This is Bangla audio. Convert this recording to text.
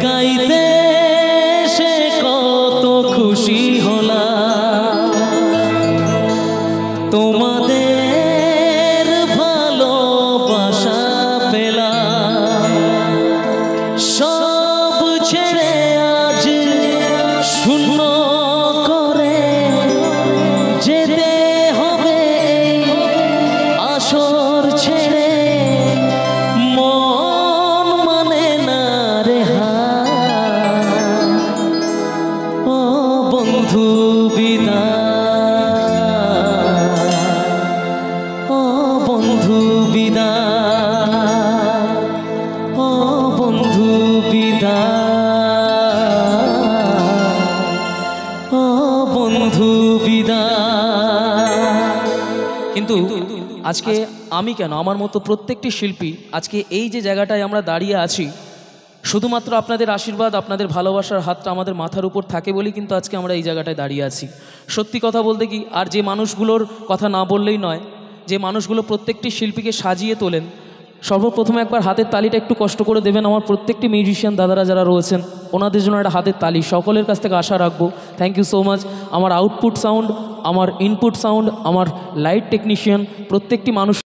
গাইতে সে কত খুশি হলাম তোমাদের ভালোবাসা পেলাম, সব ছেড়ে আজ শূন্য করে যেতে হবে আসর ছেড়ে। মন মানে না রে ও বন্ধু বিদায়, ও বন্ধু বিদায়, ও বন্ধু বিদায়, ও বন্ধু বিদায়। কিন্তু আজকে আমি কেন, আমার মতো প্রত্যেকটি শিল্পী আজকে এই যে জায়গাটায় আমরা দাঁড়িয়ে আছি, শুধুমাত্র আপনাদের আশীর্বাদ, আপনাদের ভালোবাসার হাতটা আমাদের মাথার উপর থাকে বলেই কিন্তু আজকে আমরা এই জায়গাটায় দাঁড়িয়ে আছি। সত্যি কথা বলতে কি, আর যে মানুষগুলোর কথা না বললেই নয়, যে মানুষগুলো প্রত্যেকটি শিল্পীকে সাজিয়ে তোলেন, সর্বপ্রথমে একবার হাতের তালিটা একটু কষ্ট করে দেবেন আমার প্রত্যেকটি মিউজিশিয়ান দাদারা যারা রয়েছেন, ওনাদের জন্য একটা হাতের তালি সকলের কাছ থেকে আশা রাখবো। Thank you so much. আমার আউটপুট সাউন্ড, আমার ইনপুট সাউন্ড, আমার লাইট টেকনিশিয়ান, প্রত্যেকটি মানুষ